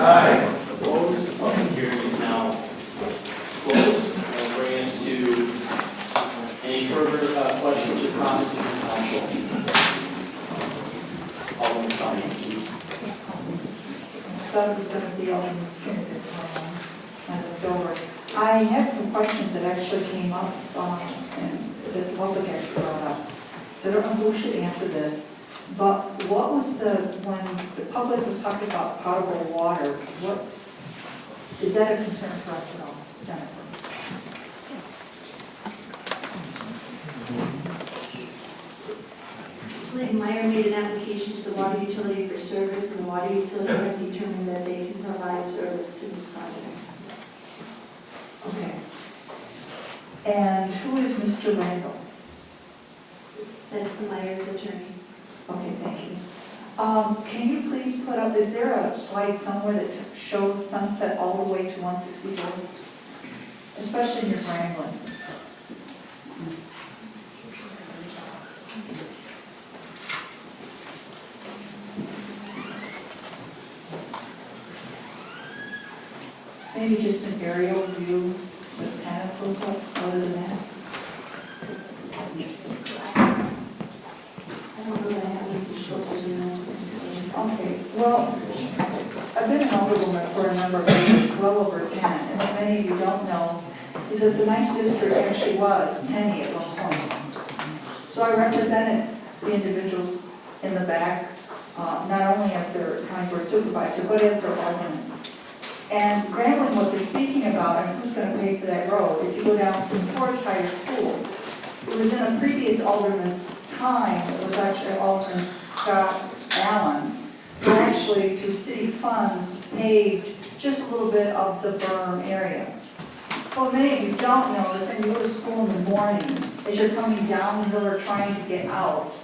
Aye. Opposed? Motion carries. Now closed. We'll bring us to any further questions or comments from the council. Alderman Cummings. Thought it was going to be all in the skin of it, kind of over. I had some questions that actually came up and that the public actually brought up. So I don't know who should answer this, but what was when the public was talking about potable water, what, is that a concern for us at all, Jennifer? I believe Meijer made an application to the water utility for service, and the water utility has determined that they can provide service to this project. Okay. And who is Mr. Randall? That's the Meijer's attorney. Okay, thank you. Can you please put up, is there a slide somewhere that shows Sunset all the way to 164? Especially in your Grambling. Maybe just an aerial view that's kind of close up, other than that. I don't know that I have anything closer to that. Okay, well, I've been an alderwoman for a number of years, well over 10, and what many of you don't know is that the 9th District actually was 10 at one point. So I represented the individuals in the back, not only as their county board supervisor, but as their alderman. And Grambling, what they're speaking about, and who's going to pay for that road, if you go down to Forest Higher School, it was in a previous alderman's time, it was actually Alderman Scott Allen, who actually, through city funds, paved just a little bit of the berm area. Well, many of you don't know this, when you go to school in the morning, as you're coming down the hill or trying to get out,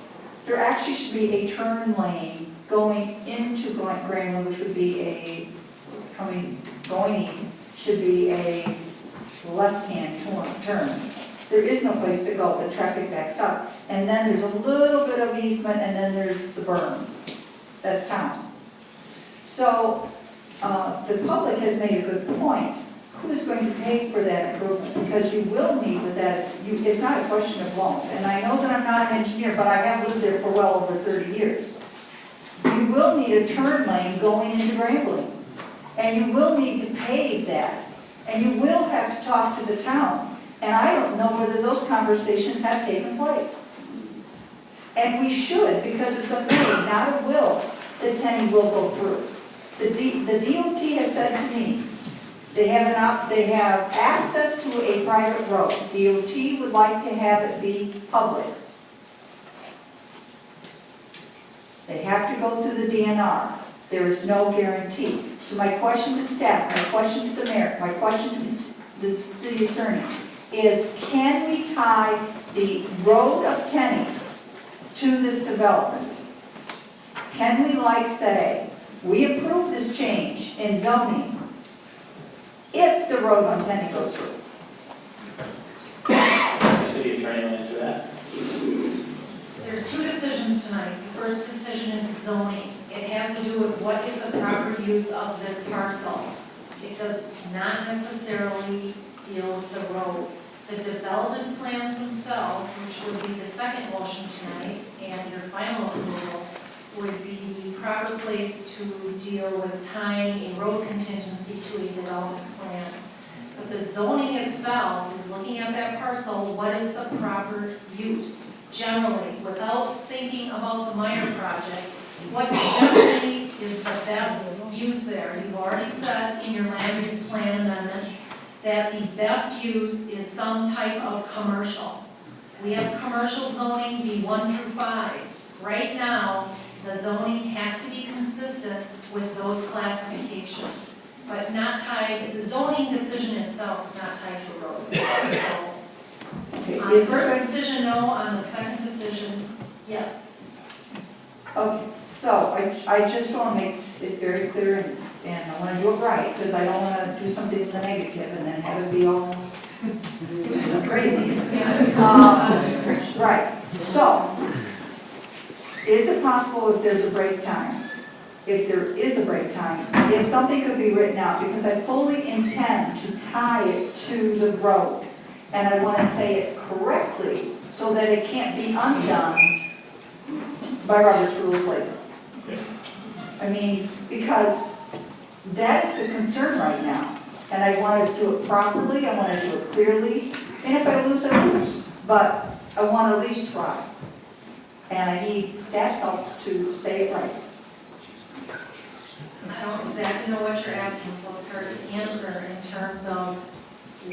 there actually should be a turn lane going into Grambling, which would be going east, should be a left-hand turn. There is no place to go, the traffic backs up. And then there's a little bit of easement, and then there's the berm. That's town. So the public has made a good point. Who's going to pay for that improvement? Because you will meet with that, it's not a question of loan. And I know that I'm not an engineer, but I have lived there for well over 30 years. You will need a turn lane going into Grambling. And you will need to pave that. And you will have to talk to the town. And I don't know whether those conversations have taken place. And we should, because it's a may, not a will, that Tenny will go through. The DOT has said to me, they have access to a private road. DOT would like to have it be public. They have to go through the DNR. There is no guarantee. So my question to staff, my question to the mayor, my question to the city attorney is, can we tie the road of Tenny to this development? Can we say, we approve this change in zoning if the road on Tenny goes through? The city attorney will answer that. There's two decisions tonight. The first decision is zoning. It has to do with what is the proper use of this parcel. It does not necessarily deal with the road. The development plans themselves, which would be the second motion tonight, and your final approval, would be the proper place to deal with tying a road contingency to a development plan. But the zoning itself is looking at that parcel, what is the proper use? Generally, without thinking about the Meijer project, what generally is the best use there? You've already said in your land use plan amendment that the best use is some type of commercial. We have commercial zoning B1 through 5. Right now, the zoning has to be consistent with those classifications, but not tied, the zoning decision itself is not tied to a road. So, Okay, on the first decision, no. On the second decision, yes. Okay, so I just want to make it very clear, and I want to do it right, because I don't want to do something in the negative and then have it be all crazy. Right, so, is it possible if there's a break time? If there is a break time, if something could be written out, because I fully intend to tie it to the road. And I want to say it correctly, so that it can't be undone by Robert's rules later. I mean, because that's the concern right now. And I want to do it properly, I want to do it clearly, and if I lose, I lose. But I want to at least try. And I need staff helps to say it right. I don't exactly know what you're asking, so it's hard to answer in terms of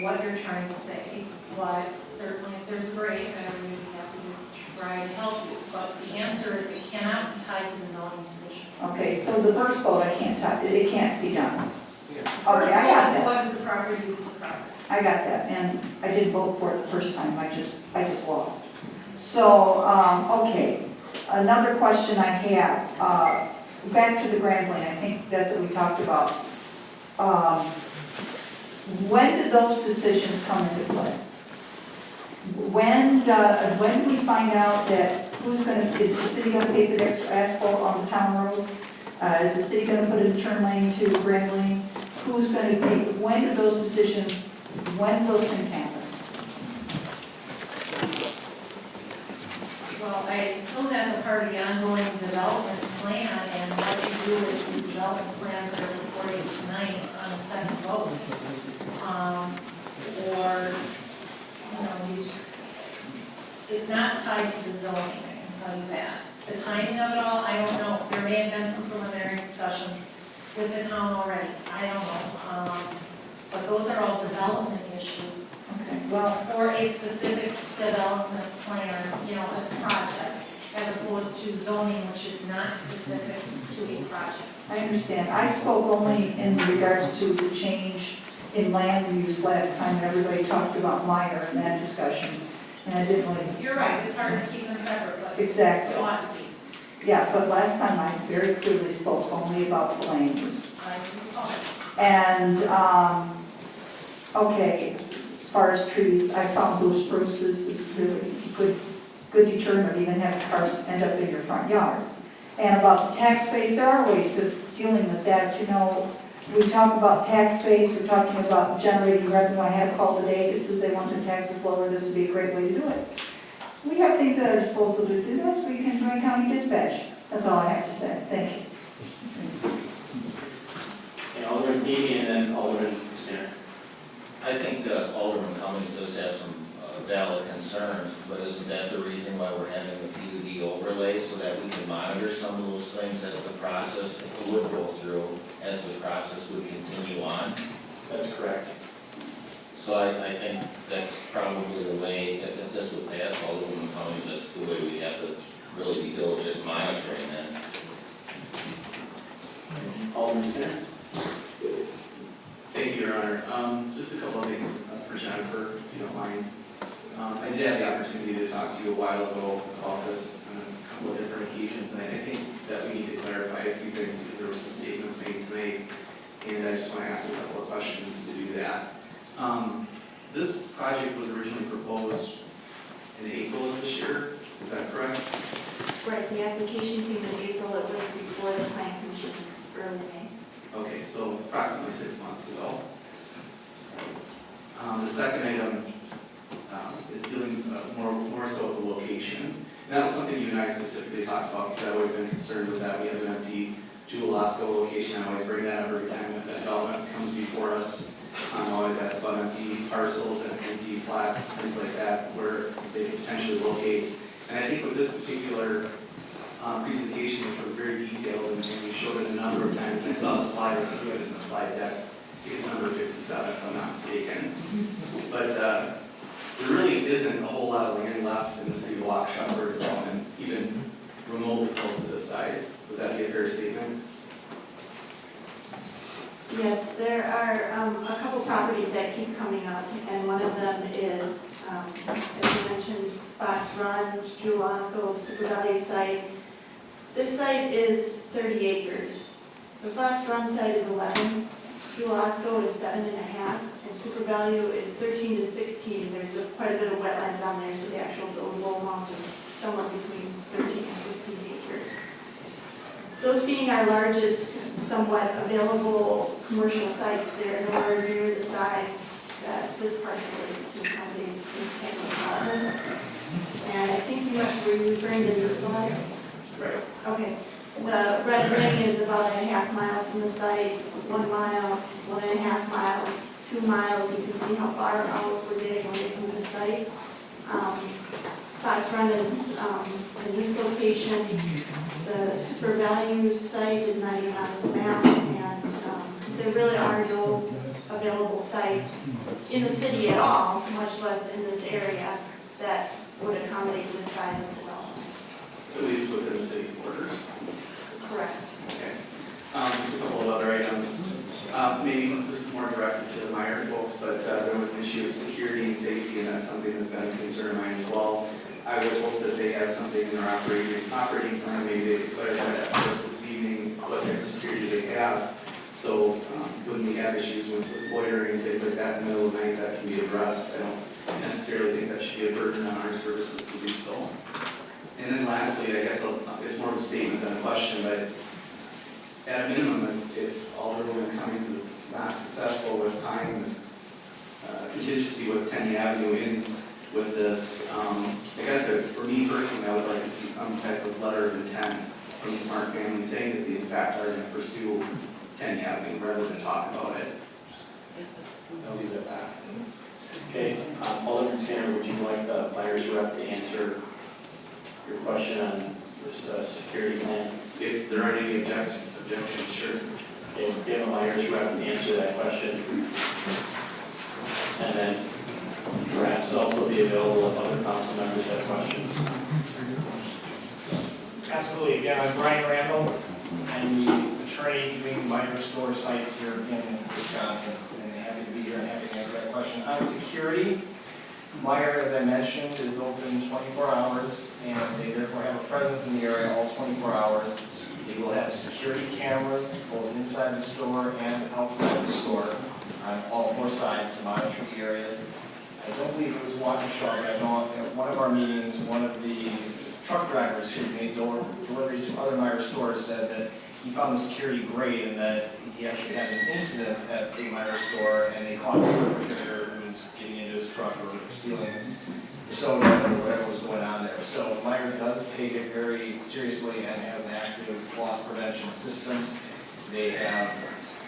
what you're trying to say. But certainly if there's a break, I would be happy to try to help you. But the answer is it cannot be tied to the zoning decision. Okay, so the first vote, I can't touch, it can't be done. Okay, First I of all, got that. what is the proper use of the property? I got that, and I didn't vote for it the first time, I just lost. So, okay, another question I have, back to the Grand Lane, I think that's what we talked about. When did those decisions come into play? When do we find out that is the city gonna pay for the extra asphalt on the town road? Is the city gonna put in a turn lane to Grand Lane? Who's gonna pay, when did those decisions, when did those things happen? Well, I assume that's a part of the ongoing development plan, and what you do with the development plans that are reported tonight on the second vote. Or, it's not tied to the zoning, I can tell you that. The timing of it all, I don't know. There may have been some preliminary discussions with the town already, I don't know. But those are all development issues. Okay, well, Or a specific development plan, a project, as opposed to zoning, which is not specific to a project. I understand. I spoke only in regards to the change in land use last time, and everybody talked about Meijer in that discussion, and I didn't really. You're right, it's hard to keep them separate, but Exactly. it ought to be. Yeah, but last time I very clearly spoke only about the land use. I recall. And, okay, forest trees, I found blue spruces is really good deterrent, even having cars end up in your front yard. And about the tax base, there are ways of dealing with that, we talk about tax base, we're talking about generating revenue. I had a call today, this is they want their taxes lower, this would be a great way to do it. We have things at our disposal to do this, we can join county dispatch, that's all I have to say, thank you. And Alderman Deedy and then Alderman Skinner. I think Alderman Cummings does have some valid concerns, but isn't that the reason why we're having the PUD overlay, so that we can monitor some of those things as the process would go through, as the process would continue on? That's correct. So I think that's probably the way, if this would pass, Alderman Cummings, that's the way we have to really be diligent in monitoring that. Alderman Skinner. Thank you, Your Honor. Just a couple of things for Jennifer, if you don't mind. I did have the opportunity to talk to you a while ago about this on a couple of different occasions, and I think that we need to clarify a few things because there were some statements made tonight, and I just want to ask a couple of questions to do that. This project was originally proposed in April of this year, is that correct? Right, the application came in April, it was before the plan commission, early May. Okay, so approximately 6 months ago. The second item is dealing more so with the location. And that was something you and I specifically talked about, because I've always been concerned with that. We have an empty Jewel Osco location. I always bring that up every time that development comes before us. I always ask about empty parcels and empty flats, things like that, where they could potentially locate. And I think with this particular presentation, which was very detailed, and we showed it a number of times, and I saw the slide, I think we had it in the slide deck, I think it's number 57, if I'm not mistaken. But there really isn't a whole lot of land left in the city of Waukesha for development, even remotely close to this size. Would that be a fair statement? Yes, there are a couple properties that keep coming up, and one of them is, as you mentioned, Fox Run, Jewel Osco, Super Value site. This site is 30 acres. The Fox Run site is 11, Jewel Osco is 7.5, and Super Value is 13 to 16. There's quite a bit of wetlands on there, so the actual buildable amount is somewhere between 13 and 16 acres. Those being our largest somewhat available commercial sites, they're nowhere near the size that this parcel is to accommodate this type of development. And I think you must be referring to this slide. Right. Okay, the red ring is about a half mile from the site, 1 mile, 1.5 miles, 2 miles. You can see how far out we're getting away from the site. Fox Run is in this location. The Super Values site is not even on this map, and there really are no available sites in the city at all, much less in this area, that would accommodate this size of development. At least within the city borders. Correct. Okay. Just a couple of other items. Maybe this is more directed to the Meijer folks, but there was an issue of security and safety, and that's something that's been a concern of mine as well. I would hope that they have something in their operating plan, maybe they could clarify that for us this evening, what type of security they have. So when we have issues with loitering and things like that in the middle of the night, that can be addressed. I don't necessarily think that should be a burden on our services to do so. And then lastly, I guess it's more of a statement than a question, but at a minimum, if Alderwoman Cummings is not successful with tying contingency with 10th Avenue in with this, I guess for me personally, I would like to see some type of letter of intent from the Smart family saying that they in fact are going to pursue 10th Avenue rather than talk about it. I'll leave it at that. Okay, Alderman Skinner, would you like the Meijer's rep to answer your question on this security plan? If there aren't any objections, sure. Okay, give a Meijer's rep to answer that question. And then perhaps also be available if other council members have questions. Absolutely. Again, I'm Brian Randall. I'm the attorney doing Meijer store sites here in Wisconsin. And happy to be here and happy to answer that question. On security, Meijer, as I mentioned, is open 24 hours, and they therefore have a presence in the area all 24 hours. They will have security cameras both inside the store and outside the store on all 4 sides to monitor the areas. I don't believe it was Waukesha, but I know at one of our meetings, one of the truck drivers who made deliveries to other Meijer stores said that he found the security great and that he actually had an incident at a Meijer store and they caught the perpetrator who was getting into his truck or stealing the soda or whatever was going on there. So Meijer does take it very seriously and has an active loss prevention system. They have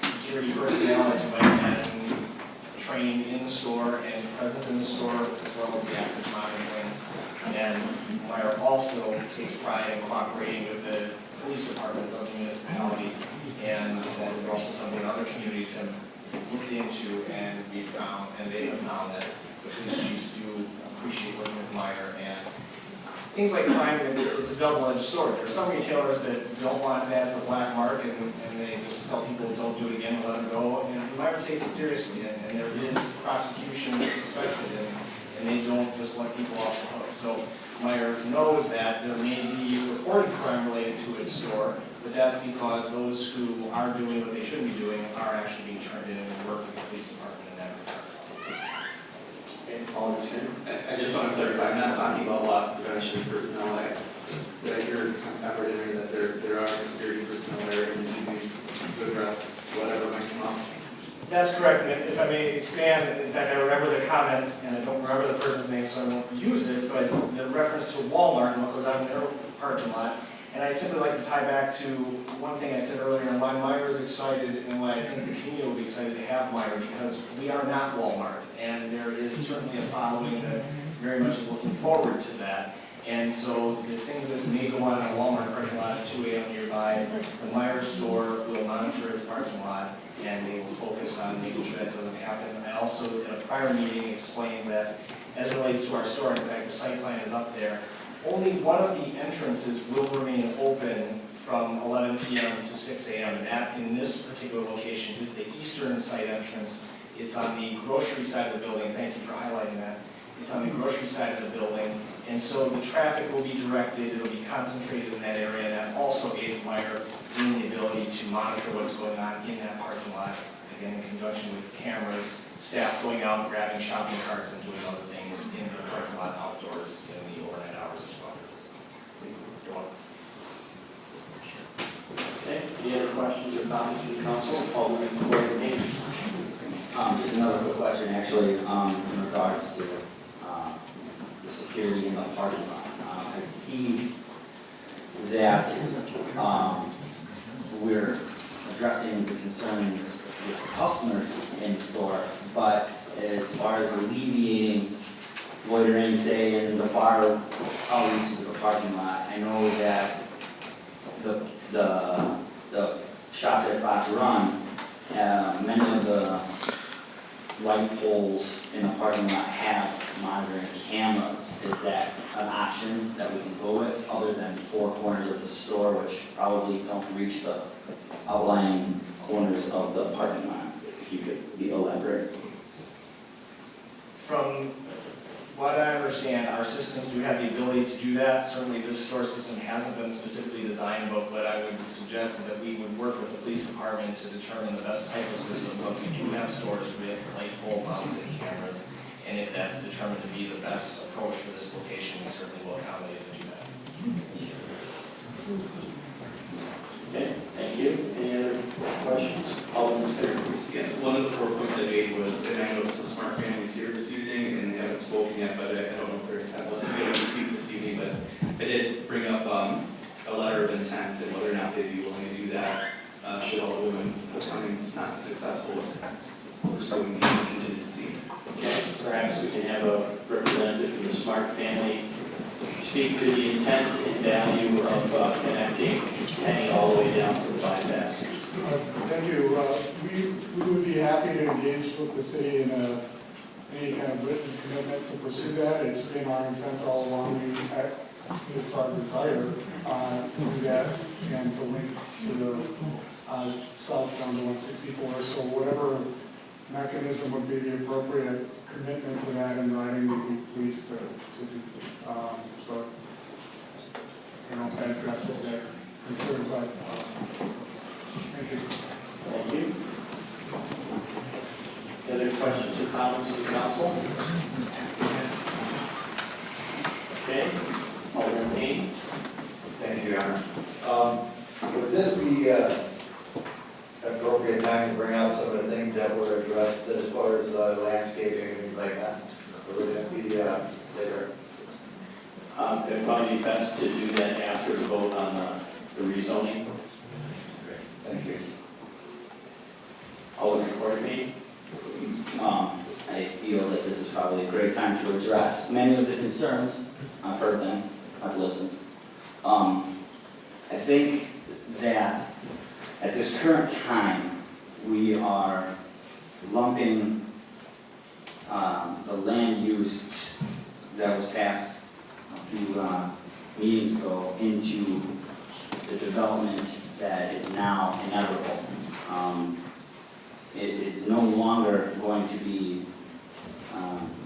security personnel, as you might imagine, trained in the store and present in the store, as well as the active monitoring. And Meijer also takes pride in cooperating with the police departments of the municipality, and that is also something other communities have looked into, and they have found that the police chiefs do appreciate working with Meijer. And things like crime, it's a double-edged sword. There are some retailers that don't want that as a black mark, and they just tell people don't do it again and let them go. And Meijer takes it seriously, and there is prosecution that's expected, and they don't just let people off the hook. So Meijer knows that there may be reported crime related to its store, but that's because those who are doing what they shouldn't be doing are actually being turned in and work with the police department in that regard. Alderman Skinner? I just want to clarify, I'm not talking about loss prevention personnel. I hear effort in here that there are security personnel there and you to address whatever might come up. That's correct, and if I may expand, in fact, I remember the comment, and I don't remember the person's name, so I won't use it, but the reference to Walmart and what goes on in their parking lot. And I'd simply like to tie back to one thing I said earlier, and why Meijer is excited, and why I think the community will be excited to have Meijer, because we are not Walmart, and there is certainly a following that very much is looking forward to that. And so the things that may go on in a Walmart parking lot at 2 a.m. nearby, the Meijer store will monitor its parking lot, and they will focus on making sure that doesn't happen. I also, in a prior meeting, explained that as it relates to our store, in fact, the site plan is up there, only one of the entrances will remain open from 11 p.m. to 6 a.m. And that, in this particular location, is the eastern site entrance. It's on the grocery side of the building. Thank you for highlighting that. It's on the grocery side of the building. And so the traffic will be directed, it'll be concentrated in that area, and that also aids Meijer in the ability to monitor what's going on in that parking lot, again, in conjunction with cameras, staff going out and grabbing shopping carts and doing other things in the parking lot outdoors in the overnight hours as well. You're welcome. questions or comments from the council? Alderman Corrigan. Just another quick question, actually, in regards to the security in the parking lot. I see that we're addressing the concerns with customers in the store, but as far as alleviating loitering, say, in the far outreaches of the parking lot, I know that the shops at Fox Run, many of the light poles in the parking lot have monitoring cameras. Is that an option that we can go with, other than four corners of the store, which probably don't reach the outlying corners of the parking lot? If you could be elaborate. From what I understand, our systems do have the ability to do that. Certainly, this store system hasn't been specifically designed, but what I would suggest is that we would work with the police department to determine the best type of system. But we do have stores with light pole mounted cameras, and if that's determined to be the best approach for this location, we certainly will accommodate to do that. Okay, thank you. Any other questions? Alderman Spear. Yeah, one of the 4 points I made was, and I know it's the smart families here this evening, and they haven't spoken yet, but I don't know if they're able to speak this evening, but I did bring up a letter of intent and whether or not they'd be willing to do that, should all the women Cummings not be successful with pursuing the contingency. Okay, perhaps we can have a representative from the Smart Family speak to the intent and value of connecting Penny all the way down to the bypass. Thank you. We would be happy to engage with the city in any kind of written commitment to pursue that. It's been our intent all along. It's our desire to do that and to link to the south down to 164. So whatever mechanism would be the appropriate commitment to that in writing, we'd be pleased to do. So, I don't know if that addresses their concern, but thank you. Thank you. Any other questions or comments from the council? Okay, Alderman Payne. Thank you, Your Honor. Would this be appropriate time to bring out some of the things that were addressed as far as landscaping and things like that? Or would that be later? It'd probably be best to do that after the vote on the rezoning. Thank you. Alderman Corrigan. I feel that this is probably a great time to address many of the concerns. I've heard them, I've listened. I think that at this current time, we are lumping the land use that was passed a few meetings ago into the development that is now inevitable. It is no longer going to be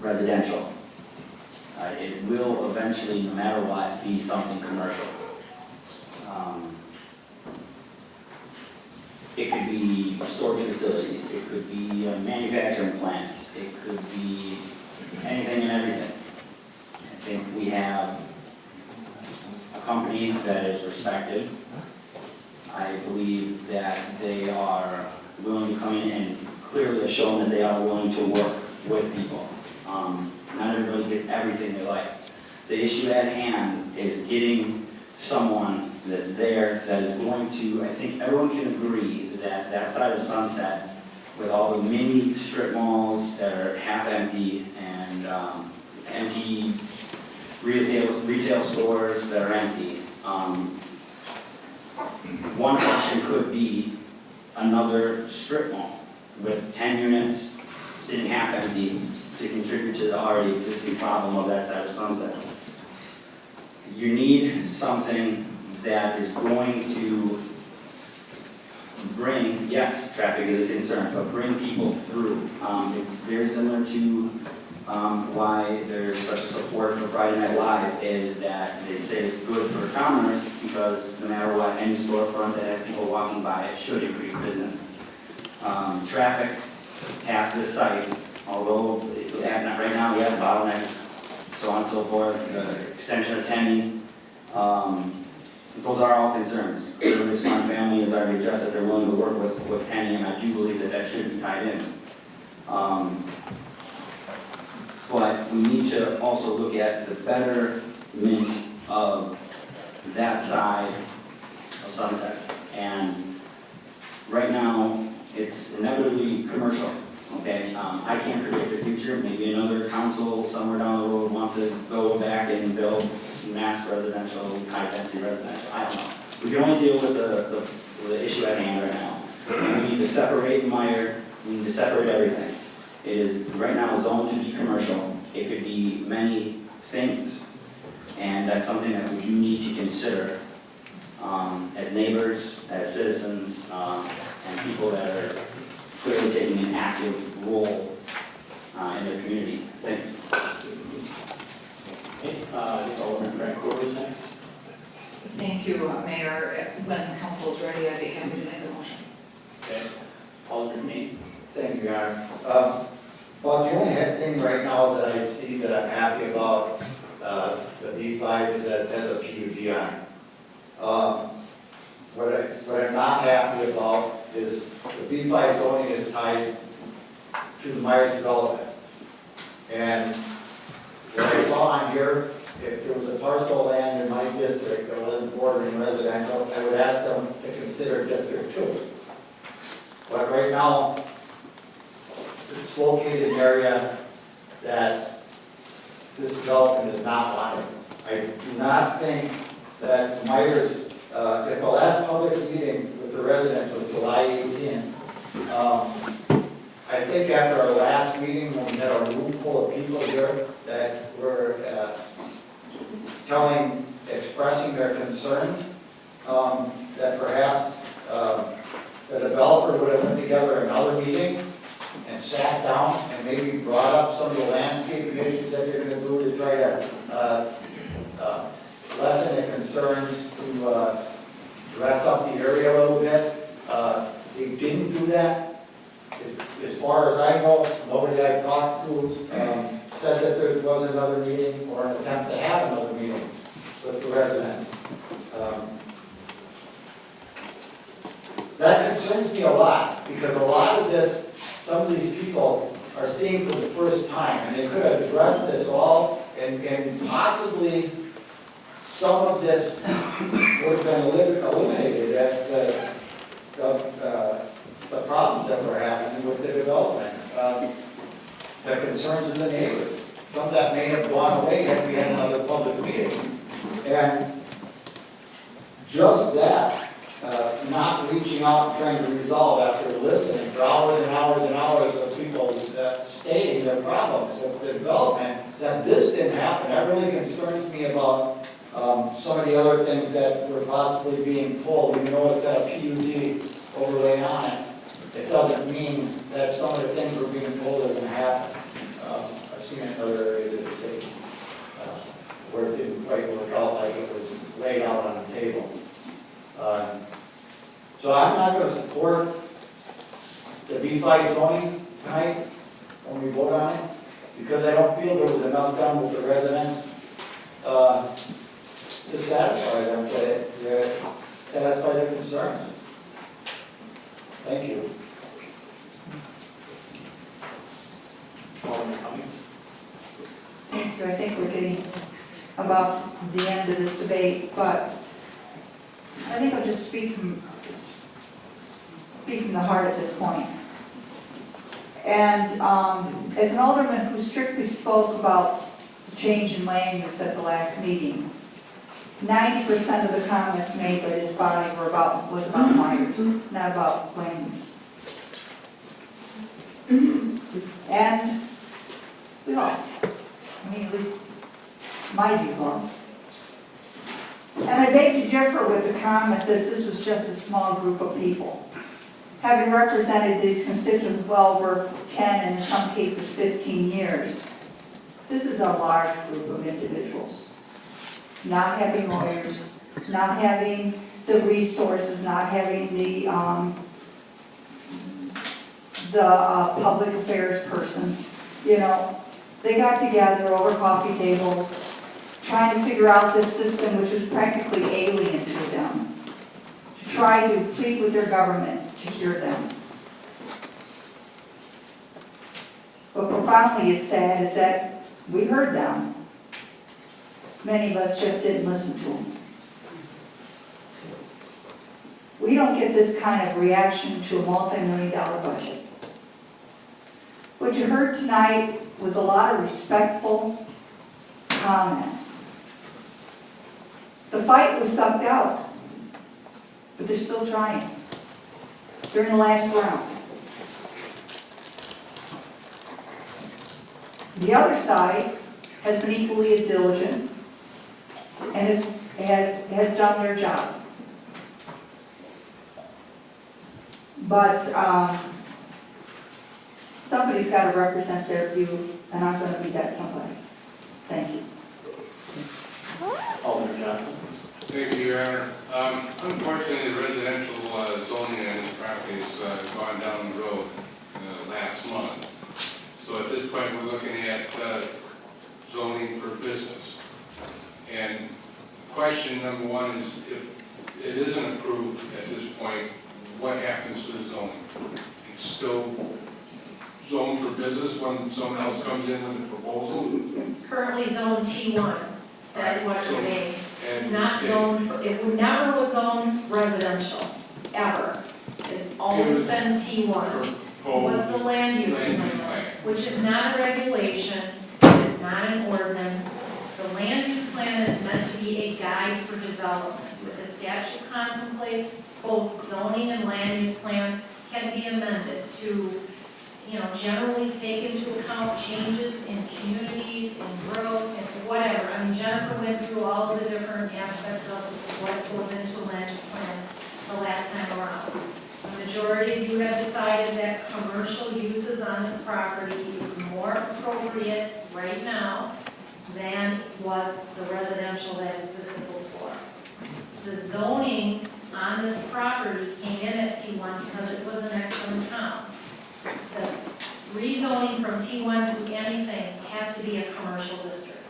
residential. It will eventually, no matter what, be something commercial. It could be storage facilities, it could be a manufacturing plant, it could be anything and everything. I think we have a company that is respected. I believe that they are willing to come in and clearly have shown that they are willing to work with people. Not everybody gets everything they like. The issue at hand is getting someone that's there that is going to, I think everyone can agree that that side of Sunset, with all the mini strip malls that are half empty and empty retail stores that are empty, one option could be another strip mall with 10 units sitting half empty to contribute to the already existing problem of that side of Sunset. You need something that is going to bring, yes, traffic is a concern, but bring people through. It's very similar to why there's such a support for Friday Night Live, is that they say it's good for commerce because no matter what, any storefront that has people walking by, it should increase business. Traffic past this site, although right now we have bottlenecks, so on and so forth, the extension of Tenny, those are all concerns. Clearly, the Smart family has already addressed that they're willing to work with Penny, and I do believe that that should be tied in. But we need to also look at the betterment of that side of Sunset. And right now, it's inevitably commercial, okay? I can't predict the future. Maybe another council somewhere down the road wants to go back and build mass residential, high-density residential. I don't know. We can only deal with the issue at hand right now. And we need to separate Meijer, we need to separate everything. It is right now zoned to be commercial. It could be many things. And that's something that we do need to consider as neighbors, as citizens, and people that are clearly taking an active role in their community. Thank you. Okay, I think Alderman Frank is next. Thank you, Mayor. When council is ready, I'd be happy to make the motion. Okay, Alderman Me. Thank you, Your Honor. Well, the only thing right now that I see that I'm happy about, the B5 is that it has a PUD on it. What I'm not happy about is the B5 zoning is tied to the Meijer development. And what I saw on here, if there was a parcel of land in my district that wasn't bordering residential, I would ask them to consider District 2. But right now, it's located in an area that this development is not wanted. I do not think that Meijer's, at the last public meeting with the residents was July 18, I think after our last meeting, when we had a room full of people here that were expressing their concerns, that perhaps the developer would have put together another meeting and sat down and maybe brought up some of the landscaping issues that you're going to do to try to lessen the concerns, to dress up the area a little bit. They didn't do that. As far as I know, nobody I've talked to said that there was another meeting or an attempt to have another meeting with the residents. That concerns me a lot, because a lot of this, some of these people are seeing for the first time, and they could have addressed this all, and possibly some of this would have been eliminated at the problems that were happening with the development, the concerns of the neighbors. Some of that may have gone away had we had another public meeting. And just that, not reaching out and trying to resolve after listening for hours and hours and hours of people stating their problems with the development, that this didn't happen. That really concerns me about some of the other things that were possibly being told. Even though it's got a PUD overlay on it, it doesn't mean that some of the things we're being told are going to happen. I've seen it in other areas of the city where it didn't quite work out like it was laid out on the table. So I'm not going to support the B5 zoning tonight when we vote on it, because I don't feel there was enough done with the residents to satisfy them, to satisfy their concerns. Thank you. Alderman Cummings. Thank you. I think we're getting about the end of this debate, but I think I'll just speak from the heart at this point. And as an alderman who strictly spoke about the change in land use at the last meeting, 90% of the comments made by this body was about Meijer, not about land use. And we lost. I mean, at least my view lost. And I beg to differ with the comment that this was just a small group of people. Having represented these constituents well over 10 and in some cases 15 years, this is a large group of individuals. Not having lawyers, not having the resources, not having the public affairs person. You know, they got together over coffee tables, trying to figure out this system, which was practically alien to them, to try to plead with their government to hear them. What profoundly is sad is that we heard them. Many of us just didn't listen to them. We don't get this kind of reaction to a multi-million-dollar budget. What you heard tonight was a lot of respectful comments. The fight was sucked out, but they're still trying. They're in the last round. The other side has been equally as diligent and has done their job. But somebody's got to represent their view, and I'm going to be that somebody. Thank you. Alderman Johnson. Thank you, Your Honor. Unfortunately, the residential zoning on this property has gone down the road last month. So at this point, we're looking at zoning for business. And question number one is, if it isn't approved at this point, what happens to the zoning? It's still zoned for business when someone else comes in with a proposal? It's currently zoned T1. That's what it remains. It's And- not zoned, it never was zoned residential, ever. It's always been T1. Was the land use Land use plan, plan. which is not a regulation, it is not an ordinance. The land use plan is meant to be a guide for development. The statute contemplates both zoning and land use plans can be amended to, generally take into account changes in communities, in growth, and whatever. I mean, Jennifer went through all of the different aspects of what goes into a land use plan the last time around. The majority of you have decided that commercial uses on this property is more appropriate right now than was the residential that existed before. The zoning on this property came in at T1 because it was an excellent town. The rezoning from T1 to anything has to be a commercial district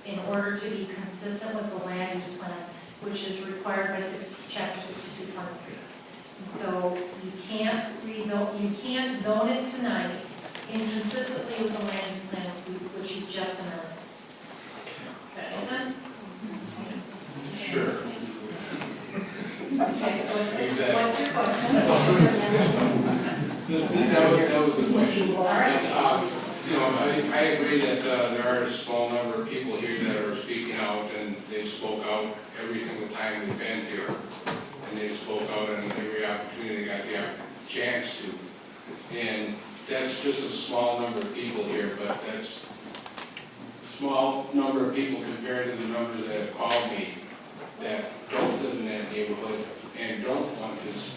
in order to be consistent with the land use plan, which is required by chapter 6223. And so you can't zone it tonight inconsistently with the land use plan, which you just amended. Does that make sense? Sure. Okay, Exactly. what's your question? That was the question. All right. I agree that there are a small number of people here that are speaking out, and they spoke out every single time they've been here. And they spoke out on every opportunity they got the chance to. And that's just a small number of people here, but that's a small number of people compared to the numbers that have called me that don't live in that neighborhood and don't want this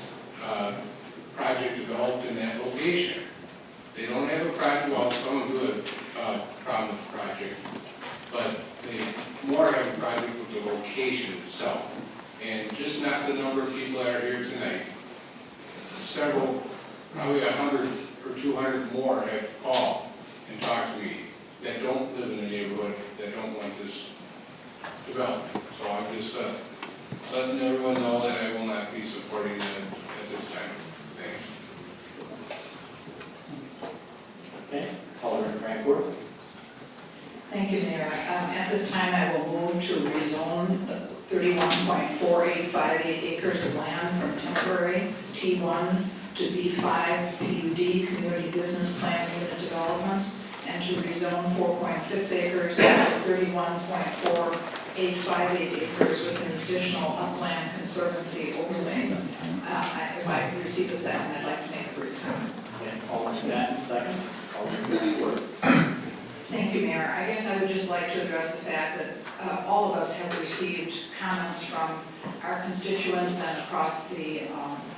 project developed in that location. They don't have a project, well, some do have a problem with the project, but they more have a project with the location itself. And just not the number of people that are here tonight. Several, probably 100 or 200 more have called and talked to me that don't live in the neighborhood, that don't want this developed. So I'm just letting everyone know that I will not be supporting them at this time. Thanks. Okay, Alderman Frankfurt. Thank you, Mayor. At this time, I will move to rezone 31.4858 acres of land from temporary T1 to B5 PUD, Community Business Plan Unit Development, and to rezone 4.6 acres, 31.4858 acres with an additional upland conservancy overlay. If I receive a second, I'd like to make a brief comment. Okay, Alderman Patton, seconds. Alderman Frankfurt. Thank you, Mayor. I guess I would just like to address the fact that all of us have received comments from our constituents and across the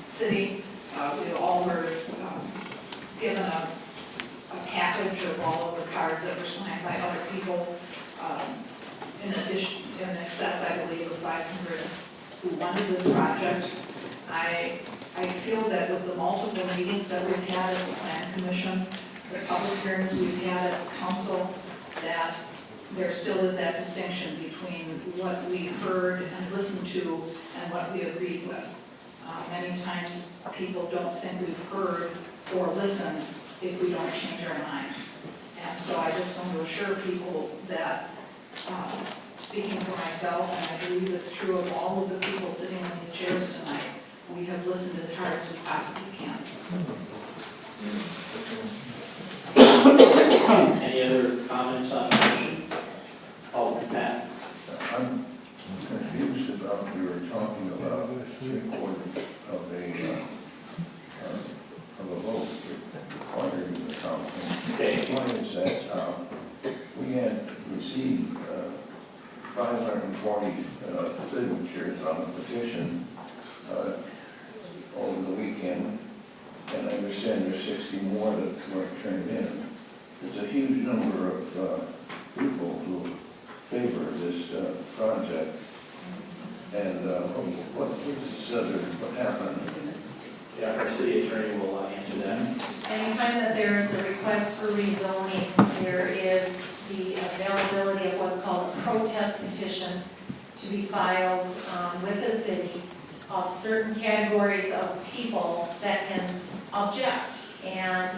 city. We've all were given a package of all of the cards that were signed by other people. In addition, in excess, I believe, of 500 who wanted the project. I feel that with the multiple meetings that we've had at the Plan Commission, the public hearings we've had at council, that there still is that distinction between what we heard and listened to and what we agreed with. Many times, people don't think we've heard or listened if we don't change our mind. And so I just want to assure people that, speaking for myself, and I believe it's true of all of the people sitting in these chairs tonight, we have listened as hard as we possibly can. Any other comments on the motion? Alderman Pat? I'm confused about what you were talking about, three-quarters of a vote required in the council. Okay. One is that we had received 540 signatures on the petition over the weekend, and I understand there's 60 more that weren't turned in. There's a huge number of people who favor this project. And what happened? Yeah, our city attorney will answer that. Anytime that there is a request for rezoning, there is the availability of what's called a protest petition to be filed with the city of certain categories of people that can object. And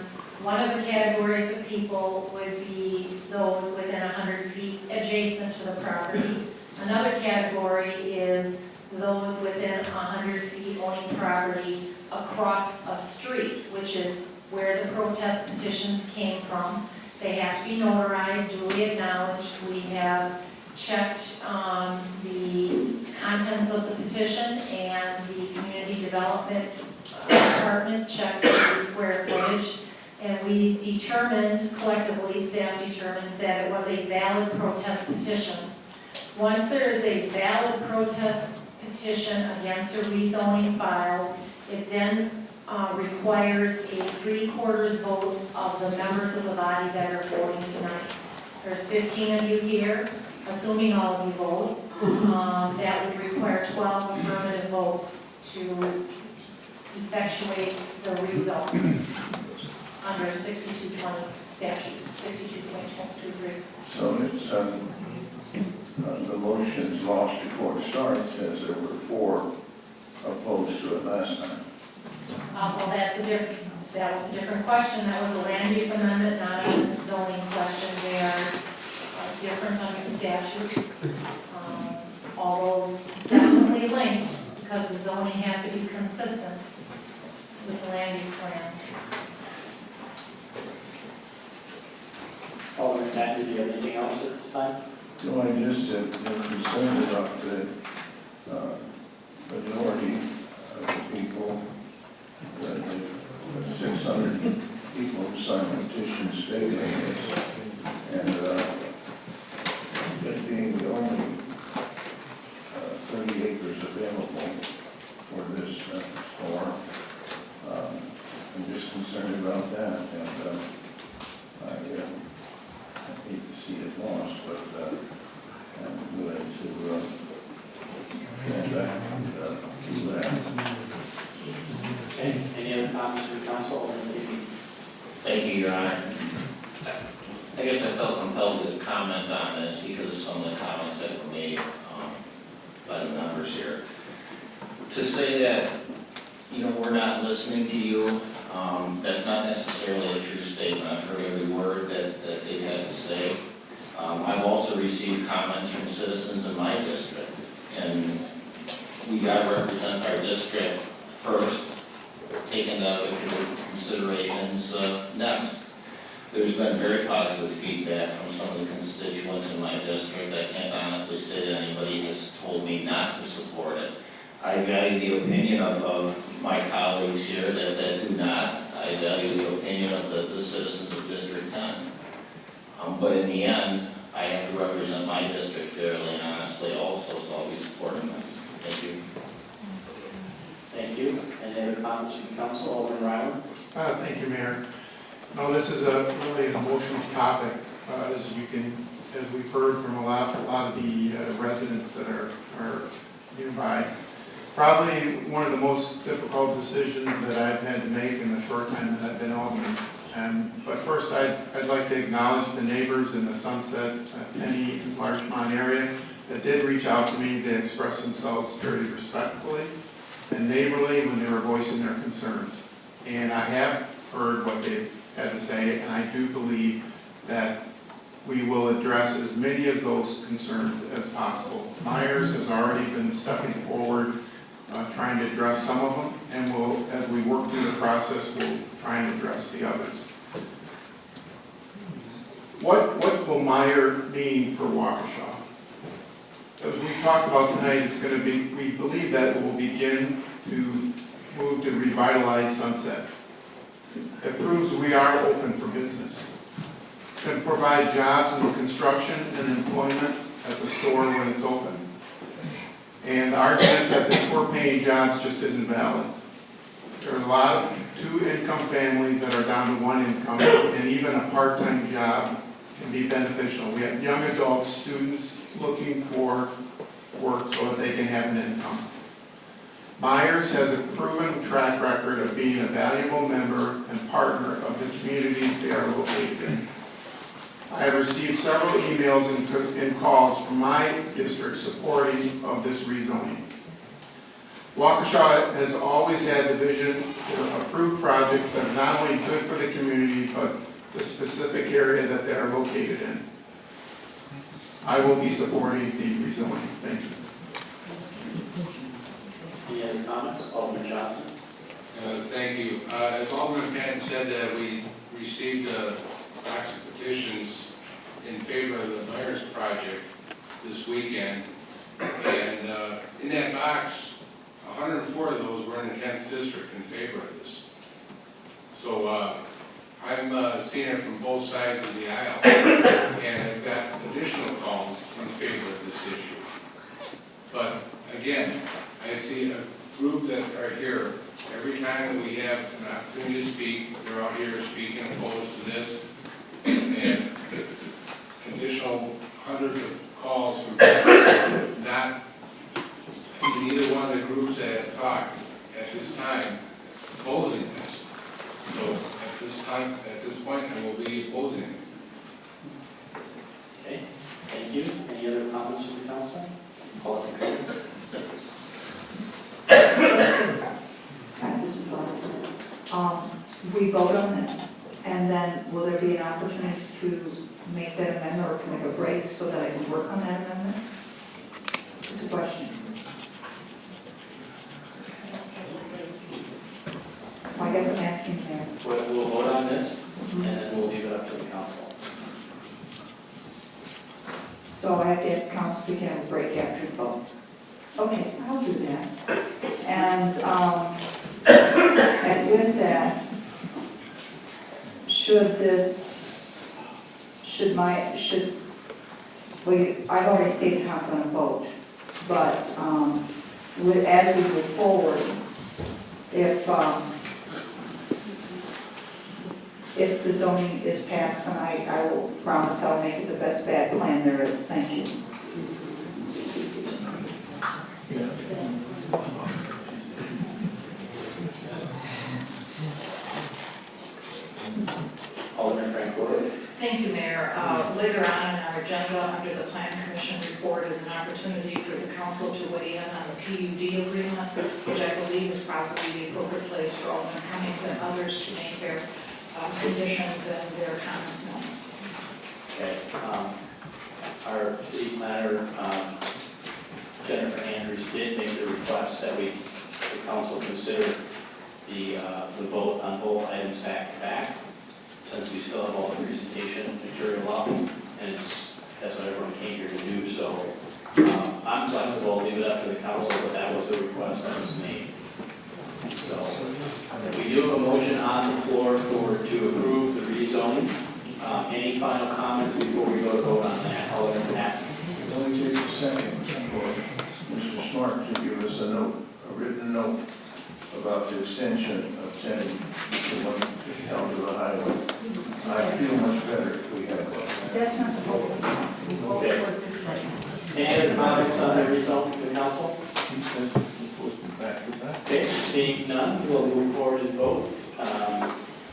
one of the categories of people would be those within 100 feet adjacent to the property. Another category is those within 100 feet owning property across a street, which is where the protest petitions came from. They have to be notarized, duly acknowledged. We have checked the contents of the petition, and the community development department checked the square footage. And we determined, collectively, staff determined that it was a valid protest petition. Once there is a valid protest petition against a rezoning filed, it then requires a 3/4 vote of the members of the body that are voting tonight. There's 15 of you here, assuming all of you vote. That would require 12 affirmative votes to effectuate the rezone under 6220 statutes, 62.23. So it's, the motion's lost before it starts, as there were 4 opposed to it last time. Well, that was a different question. That was a land use amendment, not a zoning question. They are different under the statute, although definitely linked, because the zoning has to be consistent with the land use plan. Alderman Pat, did you have anything else at this time? No, I just am concerned about the majority of the people, the 600 people who signed petitions favoring this, and it being the only 30 acres available for this store. I'm just concerned about that, and I hate to see it lost, but I'm willing to stand back and do that. Okay, any other comments from council? Alderman Levy? Thank you, Your Honor. I guess I felt compelled to comment on this because of some of the comments that were made by the members here. To say that, we're not listening to you, that's not necessarily a true statement. I've heard every word that they've had to say. I've also received comments from citizens in my district, and we got to represent our district first, taking other considerations next. There's been very positive feedback from some of the constituents in my district. I can't honestly say that anybody has told me not to support it. I value the opinion of my colleagues here that do not. I value the opinion of the citizens of District 10. But in the end, I have to represent my district fairly and honestly also, so I'll be supporting this. Thank you. Thank you. Any other comments from council? Alderman Ryland? Thank you, Mayor. No, this is really an emotional topic, as we've heard from a lot of the residents that are nearby. Probably one of the most difficult decisions that I've had to make in the short time that I've been alderman. But first, I'd like to acknowledge the neighbors in the Sunset, Penny, and Larchmont area that did reach out to me. They expressed themselves very respectfully and neighborly when they were voicing their concerns. And I have heard what they had to say, and I do believe that we will address as many of those concerns as possible. Meijer's has already been stepping forward, trying to address some of them, and we'll, as we work through the process, we'll try and address the others. What will Meijer mean for Waukesha? As we talked about tonight, it's going to be, we believe that it will begin to move to revitalize Sunset. It proves we are open for business. It can provide jobs in construction and employment at the store when it's open. And the argument that the poor paying jobs just isn't valid. There are a lot of two-income families that are down to one income, and even a part-time job can be beneficial. We have young adults, students looking for work so that they can have an income. Meijer's has a proven track record of being a valuable member and partner of the communities they are located in. I have received several emails and calls from my district supporting of this rezoning. Waukesha has always had the vision to approve projects that are not only good for the community, but the specific area that they are located in. I will be supporting the rezoning. Thank you. Any other comments? Alderman Johnson? Thank you. As Alderman Patton said, we received a box of petitions in favor of the Meijer's project this weekend. And in that box, 104 of those were in the 10th district in favor of this. So I'm seeing it from both sides of the aisle. And I've got additional calls in favor of this issue. But again, I see a group that are here. Every time that we have an opportunity to speak, they're out here speaking opposed to this. And additional hundreds of calls from not in either one of the groups that have talked at this time opposing this. So at this point, I will be opposing it. Okay, thank you. Any other comments from the council? Call it the comments. This is awesome. We vote on this, and then will there be an opportunity to make that amendment or to make a break so that I can work on that amendment? It's a question. So I guess I'm asking there. We'll vote on this, and then we'll leave it up to the council. So I have to ask council if we can have a break after the vote. Okay, I'll do that. And with that, I've already stated how I'm going to vote, but as we move forward, if the zoning is passed tonight, I will promise I'll make it the best bad plan there is. Thank you. Alderman Frank Warwick. Thank you, Mayor. Later on in our agenda, under the Plan Commission report, is an opportunity for the council to weigh in on the PUD agreement, which I believe is probably the appropriate place for Alderman Cummings and others to make their conditions and their comments known. Okay. Our city planner, Jennifer Andrews, did make the request that the council consider the vote on both items back to back, since we still have all the presentation material up, and that's what everyone came here to do. So I'm flexible, leave it up to the council, but that was the request that was made. So we do have a motion on the floor to approve the rezoning. Any final comments before we go to vote on that? Alderman Patton. It only takes a second for Mr. Smart to give us a written note about the extension of 10 down to the highway. I feel much better if we have that. That's not the vote. We vote for this right now. Any other comments on the rezone from the council? He says it's supposed to be back to back. Okay, seeing none, we'll move forward and vote.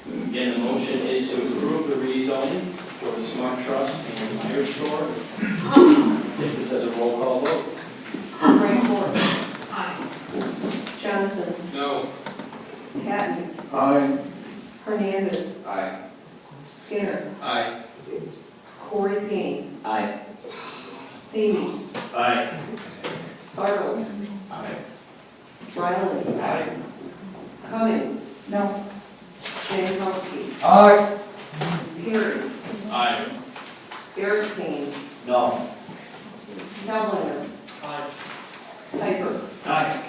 Again, the motion motion is to approve the rezoning for the Smart Trust and Meijer store. Take this as a roll call vote. Rainbow. Aye. Johnson, No. Patton, Aye. Hernandez, Aye. Skinner, Aye. Corey Payne, Aye. Feeny, Aye. Bartles, Aye. Riley, Cummings, no, Jankowski, Aye. Perry, Aye. Eric Payne, No. Cavalier, Piper. Aye.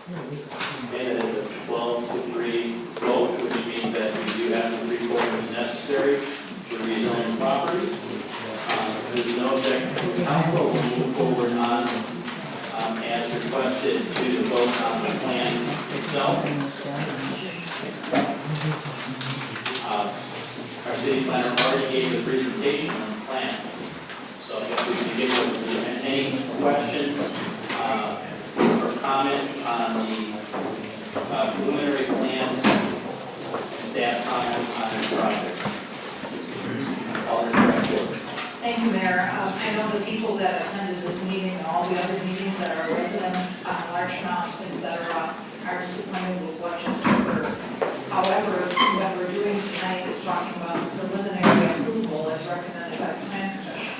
Okay, that is a 12-3 vote, which means that we do have the 3/4 necessary to rezone the property. If there's no objection from the council, we'll move forward on, as requested, to the vote on the plan itself. Our city planner already gave the presentation on the plan. So if we can get any questions or comments on the preliminary plans, staff comments on the project. Alderman Redford. Thank you, Mayor. I know the people that attended this meeting and all the other meetings that are residents on Larchmont, et cetera, are disappointed with what just occurred. However, what we're doing tonight is talking about preliminary approval as recommended by the Plan Commission.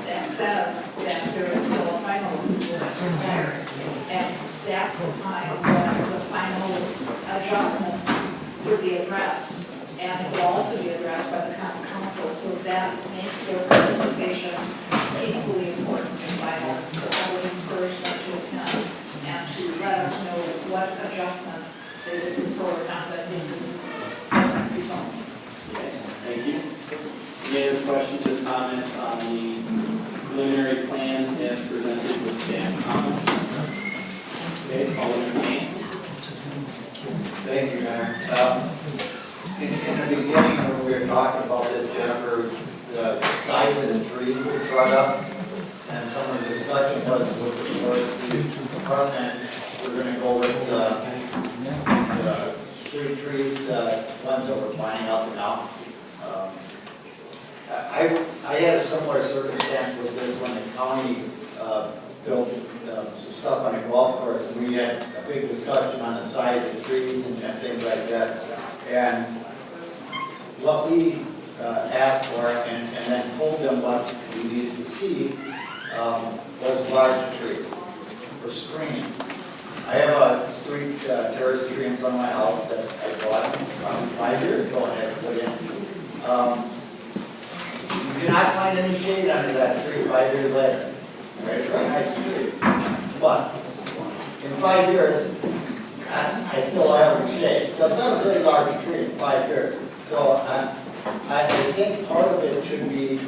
That says that there is still a final approval that's required. And that's the time when the final adjustments would be addressed. And it will also be addressed by the common council, so that makes their participation equally important in my home. So I would encourage them to attend and to let us know what adjustments they would prefer, now that this is rezoning. Okay, thank you. Any other questions or comments on the preliminary plans as presented with staff comments? Okay, Alderman Payne. Thank you, Mayor. In the beginning, when we were talking about this, Jennifer, the size of the tree was brought up, and some of the discussion was with the forestry department, we're gonna go with the street trees, the ones that we're planting up and out. I had a similar circumstance with this when the county built some stuff on the golf course, and we had a big discussion on the size of trees and things like that. And what we asked for and then told them what we needed to see was large trees for screening. I have a street terrace tree in front of my house that I bought probably 5 years ago and had put in. You do not find any shade under that tree 5 years later. Right? It's a very nice tree. But in 5 years, I still have a shade. So it's not a very large tree in 5 years. So I think part of it should be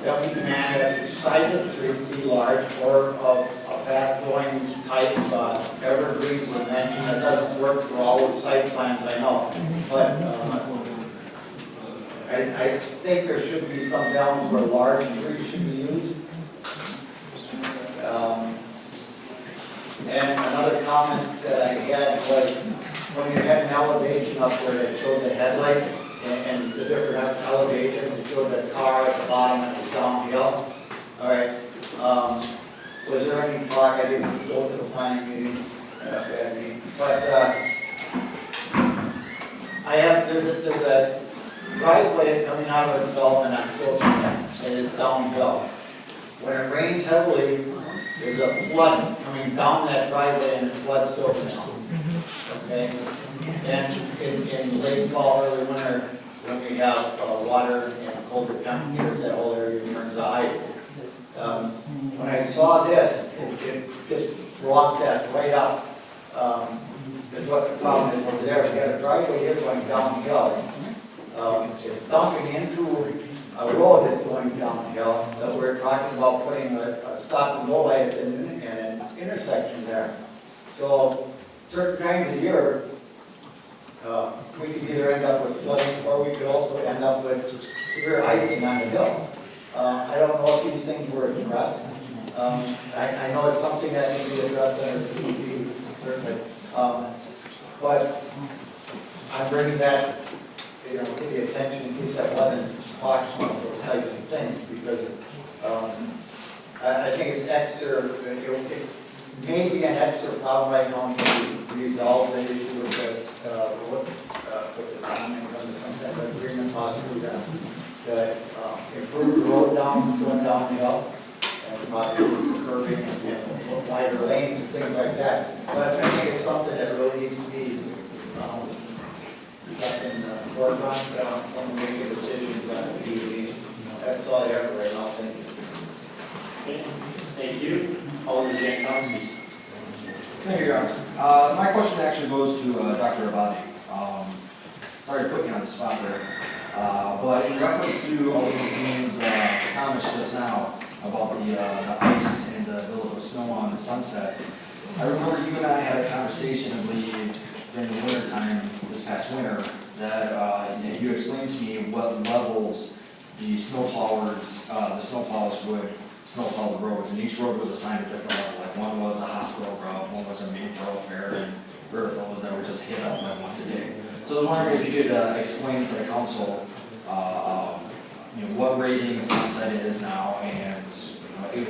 that we demand that the size of the tree be large or of a fast-growing type evergreen prevention. That doesn't work for all the site plans, I know. But I think there should be some balance where large trees should be used. And another comment that I had was when you had an elevation up where it showed the headlight and the different elevations, it showed the car at the bottom and the downhill. All right. Was there any talk? I didn't go to the planning meetings, but there's a driveway coming out of a development on Silver, and it's downhill. When it rains heavily, there's a flood coming down that driveway and it floods Silver now. Okay? And in late fall, early winter, when we have water and colder temperatures, that whole area turns to ice. When I saw this, it just brought that right up. Is what the problem is over there. We got a driveway here going downhill. It's dumping into a road that's going downhill. That we're talking about putting a stop and go light at an intersection there. So certain times of the year, we could either end up with flooding or we could also end up with severe icing on the hill. I don't know if these things were addressed. I know it's something that needs to be addressed under the DEP, certainly. But I I'm bringing that, to the attention in case I wasn't watching those types of things, because I think it's extra, it may be an extra problem right now to resolve the issue with the common and some type of agreement possibly that improve the road going downhill and possibly curbing and wider lanes and things like that. But I think it's something that really needs to be kept in the forefront when we make decisions on the PUD. That's all I have right now. Thank you. Okay, thank you. Alderman Jankowski. Thank you, Your Honor. My question actually goes to Dr. Abadi. Sorry to put you on the spot there. But in reference to Alderman Green's comments just now about the ice and the build of snow on the Sunset, I remember you and I had a conversation, I believe, during the winter time this past winter, that you explained to me what levels the snowplows would snowplow the roads, and each road was assigned a different level. Like one was a hospital road, one was a main thoroughfare, and there were those that were just hit up like once a day. So I was wondering if you could explain to the council, what rating Sunset is now, and if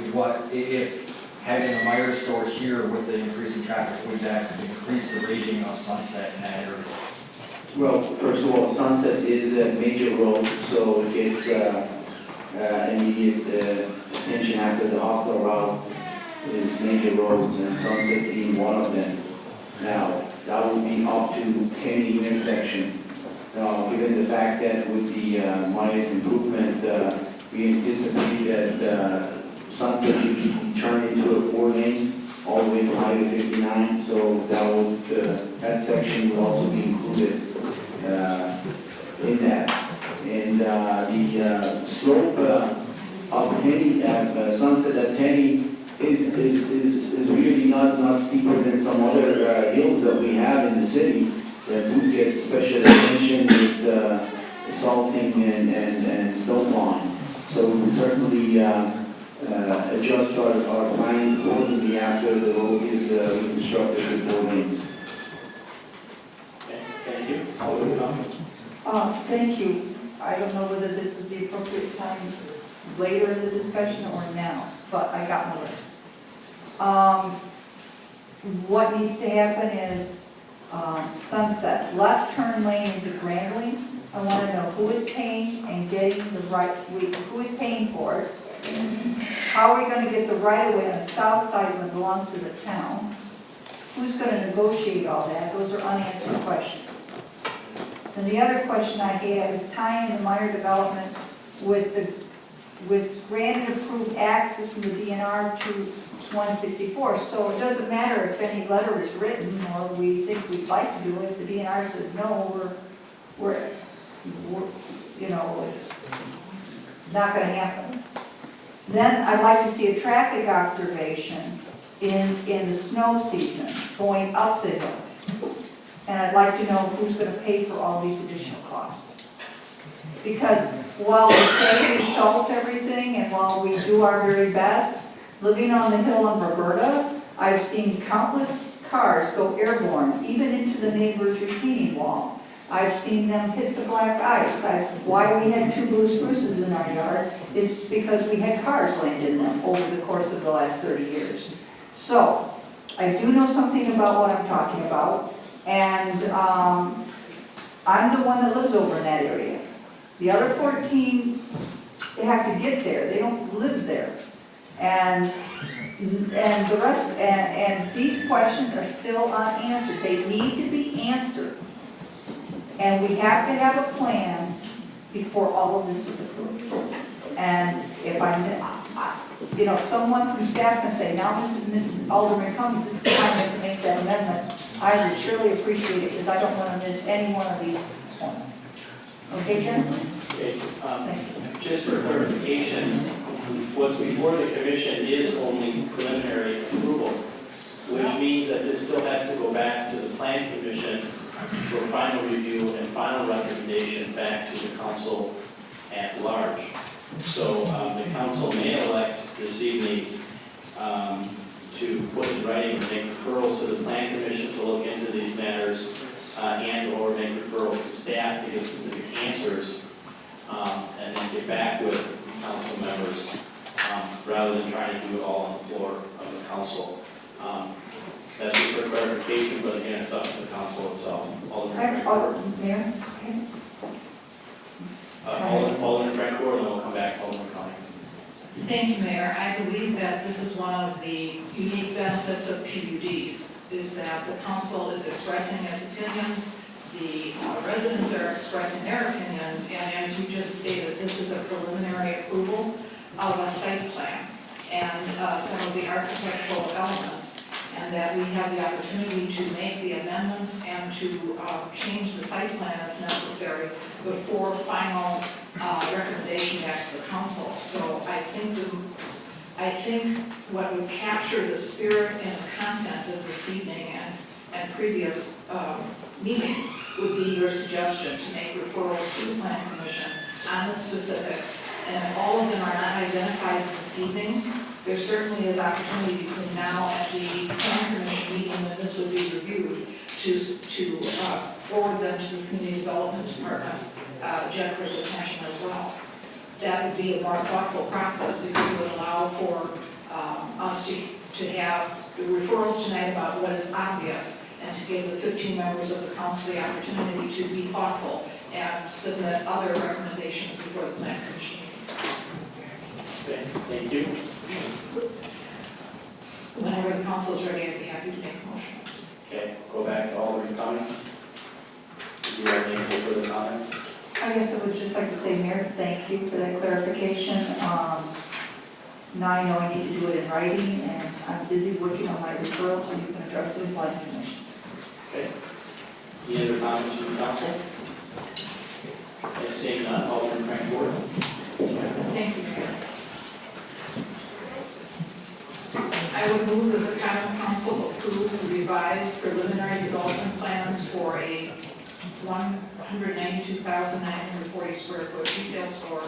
having a Meijer store here with the increase in traffic, would that increase the rating of Sunset in that area? Well, first of all, Sunset is a major road, so it gets immediate attention after the hospital route is major roads, and Sunset being one of them. Now, that will be up to Kennedy intersection. Now, given the fact that with the Meijer's improvement, we anticipate that Sunset should be turned into a 4-lane all the way to Highway 59, so that section will also be included in that. And the slope of Tenny, Sunset at Tenny is really not steeper than some other hills that we have in the city that do get special attention with salting and snow plowing. So we certainly adjust our plans accordingly after the road is reconstructed with 4 lanes. Okay, thank you. Alderman Thomas. Thank you. I don't know whether this is the appropriate time later in the discussion or now, but I got my list. What needs to happen is Sunset, left turn lane into Grandling. I want to know who is paying and getting the right, who is paying for it? How are we going to get the right of way on the south side when it belongs to the town? Who's going to negotiate all that? Those are unanswered questions. And the other question I had is tying the Meijer development with granted approved access from the DNR to 164. So it doesn't matter if any letter is written or we think we'd like to do it. If the DNR says no, we're it's not going to happen. Then I'd like to see a traffic observation in the snow season going up the hill. And I'd like to know who's going to pay for all these additional costs. Because while we say we salt everything and while we do our very best, living on the hill in Roberta, I've seen countless cars go airborne, even into the neighbor's retaining wall. I've seen them hit the black ice. Why we had 2 blue spruces in our yards is because we had cars land in them over the course of the last 30 years. So, I do know something about what I'm talking about, and I'm the one that lives over in that area. The other 14, they have to get there. They don't live there. And the rest, and these questions are still unanswered. They need to be answered. And we have to have a plan before all of this is approved. And if someone from staff can say, now Mrs. Alderman Cummings, this is the time to make that amendment, I would surely appreciate it because I don't want to miss any one of these points. Okay, Jen? Okay, just for clarification, what's before the commission is only preliminary approval, which means that this still has to go back to the plan commission for final review and final recommendation back to the council at large. So the council may elect this evening to put in writing or make referrals to the plan commission to look into these matters and/or make referrals to staff to get specific answers, and then get back with council members, rather than trying to do it all on the floor of the council. That's just for clarification, but again, it's up to the council itself. Alderman Francoeur. Mayor? Alderman Francoeur, and then we'll come back to Alderman Cummings. Thank you, Mayor. I believe that this is one of the unique benefits of PUDs, is that the council is expressing its opinions, the residents are expressing their opinions, and as you just stated, this is a preliminary approval of a site plan and some of the architectural elements, and that we have the opportunity to make the amendments and to change the site plan if necessary before final recommendation back to the council. So I think what would capture the spirit and the content of this evening and previous meetings would be your suggestion to make referrals to the planning commission on the specifics. And if all of them are not identified this evening, there certainly is opportunity between now and the planning commission meeting when this would be reviewed to forward them to the community development department, Jennifer's attention as well. That would be a more thoughtful process because it would allow for us to have the referrals tonight about what is obvious and to give the 15 members of the council the opportunity to be thoughtful and submit other recommendations before the planning commission meeting. Okay, thank you. Whenever the council is ready, I'd be happy to make a motion. Okay, go back to Alderman Cummings. Do you have any further comments? I guess I would just like to say, Mayor, thank you for that clarification. Now I know I need to do it in writing, and I'm busy working on my referral, so you can address it in planning commission. Okay. Any other comments from the council? Okay, seeing none, Alderman Francoeur. Thank you, Mayor. I would move that the common council approve the revised preliminary development plans for a 192,940 square foot retail store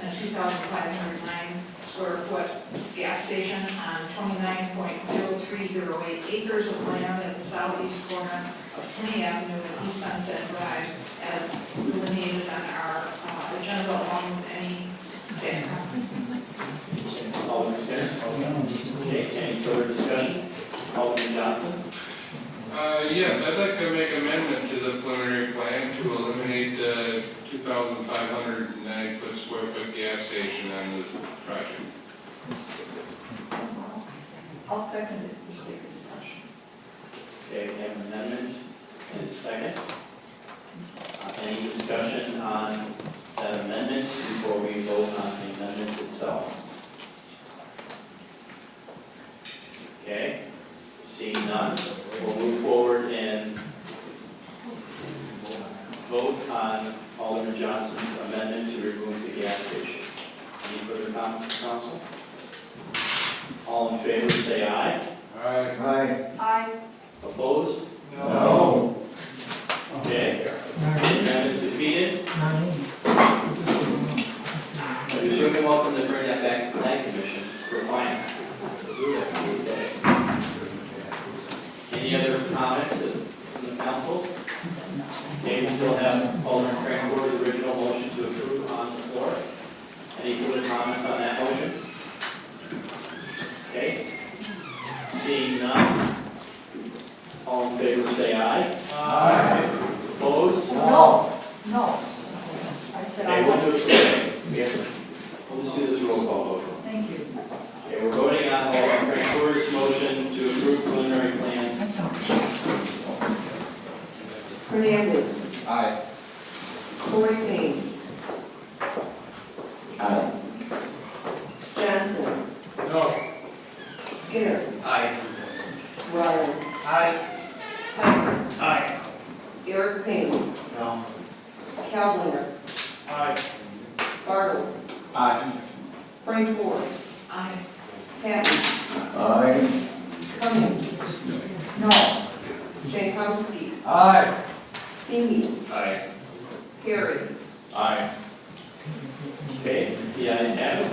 and a 2,509 square foot gas station on 29.0308 acres of land at the southeast corner of Tinney Avenue and East Sunset Drive as delineated on our agenda along with any staff comments. Alderman Skinner. Okay, any further discussion? Alderman Johnson. Yes, I'd like to make amendment to the preliminary plan to eliminate the 2,509 square foot gas station on the project. I'll second it for sake of discussion. Okay, we have amendments in a second. Any discussion on that amendment before we vote on the amendment itself? Okay, seeing none, we'll move forward and vote on Alderman Johnson's amendment to remove the gas station. Any further comments from council? All in favor, say aye. Aye. Aye. Opposed? No. Okay. Amendment is defeated. You're certainly welcome to bring that back to the planning commission for final. Any other comments from the council? Okay, we still have Alderman Francoeur's original motion to approve on the floor. Any further comments on that motion? Okay. Seeing none. All in favor, say aye. Aye. Opposed? No. No. I said Okay, we'll aye. do it today. We'll just do this roll call vote. Thank you. Okay, we're voting on Alderman Francoeur's motion to approve preliminary plans. I'm sorry. Hernandez. Aye. Corey Payne. Aye. Johnson. No. Skinner. Aye. Ryan. Aye. Piper. Aye. Eric Payne. No. Cavalier. Aye. Bartles. Aye. Frank Moore. Aye. Patton. Aye. Cummings. No. Jankowski. Aye. Feeny. Aye. Harry. Aye. Okay, the ayes have it.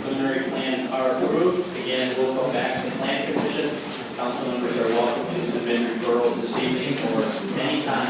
Preliminary plans are approved. Again, we'll go back to the planning commission Council members are welcome to submit referrals this evening or anytime